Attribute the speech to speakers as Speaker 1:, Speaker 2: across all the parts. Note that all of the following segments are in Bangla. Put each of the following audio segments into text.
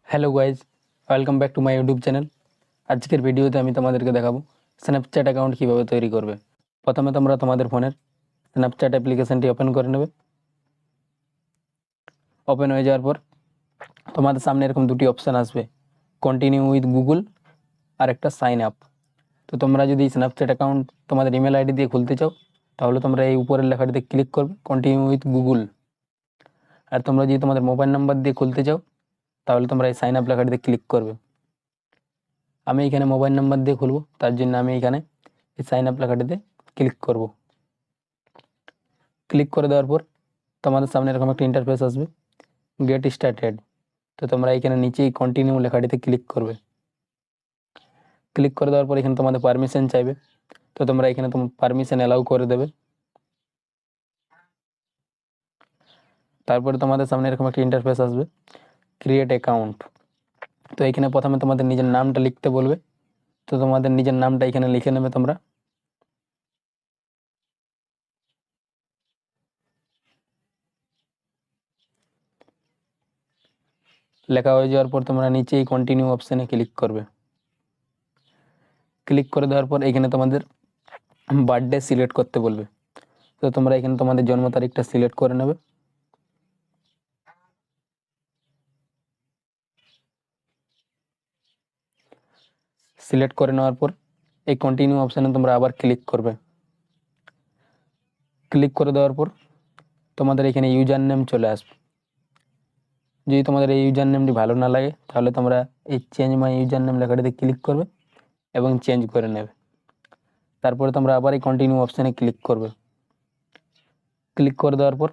Speaker 1: Hello guys, welcome back to my YouTube channel. আজকের ভিডিওতে আমি তোমাদেরকে দেখাবো স্ন্যাপচ্যাট অ্যাকাউন্ট কীভাবে তৈরি করবে। প্রথমে তোমরা তোমাদের ফোনের স্ন্যাপচ্যাট অ্যাপ্লিকেশানটি ওপেন করে নেবে। ওপেন হয়ে যাওয়ার পর তোমাদের সামনে এরকম দুটি অপশান আসবে, কন্টিনিউ উইথ গুগল আর একটা সাইন আপ। তো তোমরা যদি স্ন্যাপচ্যাট অ্যাকাউন্ট তোমাদের ইমেল আইডি দিয়ে খুলতে চাও তাহলে তোমরা এই উপরের লেখাটিতে ক্লিক করবে, কন্টিনিউ উইথ গুগল। আর তোমরা যদি তোমাদের মোবাইল নাম্বার দিয়ে খুলতে চাও তাহলে তোমরা এই সাইন আপ লেখাটিতে ক্লিক করবে। আমি এখানে মোবাইল নাম্বার দিয়ে খুলবো, তার জন্য আমি এখানে এই সাইন আপ লেখাটিতে ক্লিক করব। ক্লিক করে দেওয়ার পর তোমাদের সামনে এরকম একটা ইন্টারফেস আসবে, গেট স্টার্টেড। তো তোমরা এখানে নিচেই কন্টিনিউ লেখাটিতে ক্লিক করবে। ক্লিক করে দেওয়ার পর এখানে তোমাদের পারমিশন চাইবে, তো তোমরা এখানে তোমার পারমিশন অ্যালাউ করে দেবে। তারপরে তোমাদের সামনে এরকম একটা ইন্টারফেস আসবে, ক্রিয়েট অ্যাকাউন্ট। তো এখানে প্রথমে তোমাদের নিজের নামটা লিখতে বলবে, তো তোমাদের নিজের নামটা এখানে লিখে নেবে তোমরা। লেখা হয়ে যাওয়ার পর তোমরা নিচেই কন্টিনিউ অপশানে ক্লিক করবে। ক্লিক করে দেওয়ার পর এখানে তোমাদের বার্থডে সিলেক্ট করতে বলবে, তো তোমরা এখানে তোমাদের জন্ম তারিখটা সিলেক্ট করে নেবে। সিলেক্ট করে নেওয়ার পর এই কন্টিনিউ অপশানে তোমরা আবার ক্লিক করবে। ক্লিক করে দেওয়ার পর তোমাদের এখানে ইউজার নেম চলে আসবে। যদি তোমাদের এই ইউজার নেমটি ভালো না লাগে তাহলে তোমরা এই চেঞ্জ মাই ইউজার নেম লেখাটিতে ক্লিক করবে এবং চেঞ্জ করে নেবে। তারপরে তোমরা আবার এই কন্টিনিউ অপশানে ক্লিক করবে। ক্লিক করে দেওয়ার পর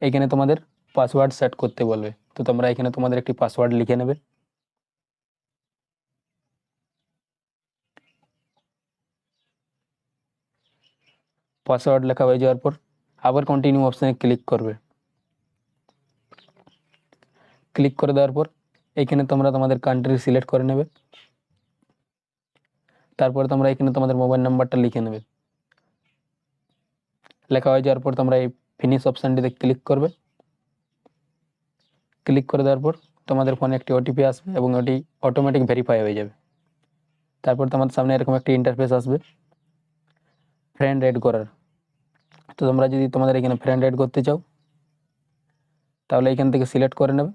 Speaker 1: এখানে তোমাদের পাসওয়ার্ড সেট করতে বলবে, তো তোমরা এখানে তোমাদের একটি পাসওয়ার্ড লিখে নেবে। পাসওয়ার্ড লেখা হয়ে যাওয়ার পর আবার কন্টিনিউ অপশানে ক্লিক করবে। ক্লিক করে দেওয়ার পর এখানে তোমরা তোমাদের কান্ট্রি সিলেক্ট করে নেবে। তারপরে তোমরা এখানে তোমাদের মোবাইল নাম্বারটা লিখে নেবে। লেখা হয়ে যাওয়ার পর তোমরা এই ফিনিশ অপশানটিতে ক্লিক করবে। ক্লিক করে দেওয়ার পর তোমাদের ফোনে একটি ওটিপি আসবে এবং ওটি অটোমেটিক ভেরিফাই হয়ে যাবে। তারপর তোমাদের সামনে এরকম একটি ইন্টারফেস আসবে, ফ্রেন্ড এড করার। তো তোমরা যদি তোমাদের এখানে ফ্রেন্ড এড করতে চাও তাহলে এখান থেকে সিলেক্ট করে নেবে।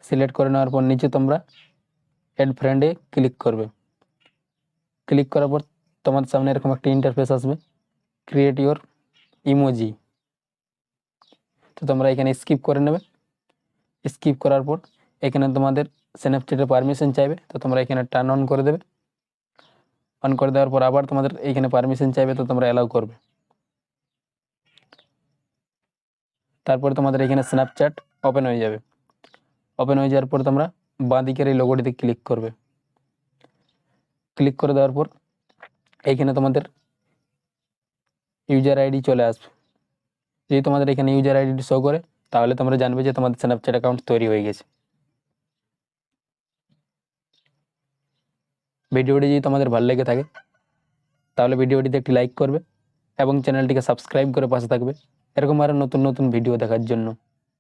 Speaker 1: সিলেক্ট করে নেওয়ার পর নিচে তোমরা অ্যাড ফ্রেন্ডে ক্লিক করবে। ক্লিক করার পর তোমাদের সামনে এরকম একটা ইন্টারফেস আসবে, ক্রিয়েট ইওর ইমোজি। তো তোমরা এখানে স্কিপ করে নেবে। স্কিপ করার পর এখানে তোমাদের স্ন্যাপচ্যাটের পারমিশন চাইবে, তো তোমরা এখানে টার্ন অন করে দেবে। অন করে দেওয়ার পর আবার তোমাদের এইখানে পারমিশন চাইবে, তো তোমরা অ্যালাউ করবে। তারপরে তোমাদের এখানে স্ন্যাপচ্যাট ওপেন হয়ে যাবে। ওপেন হয়ে যাওয়ার পর তোমরা বাঁ দিকের এই লোগোটিতে ক্লিক করবে। ক্লিক করে দেওয়ার পর এইখানে তোমাদের ইউজার আইডি চলে আসবে। যদি তোমাদের এখানে ইউজার আইডিটি শো করে তাহলে তোমরা জানবে যে তোমাদের স্ন্যাপচ্যাট অ্যাকাউন্ট তৈরি হয়ে গেছে। ভিডিওটি যদি তোমাদের ভালো লেগে থাকে তাহলে ভিডিওটিতে একটি লাইক করবে এবং চ্যানেলটিকে সাবস্ক্রাইব করে পাশে থাকবে এরকম আরও নতুন নতুন ভিডিও দেখার জন্য।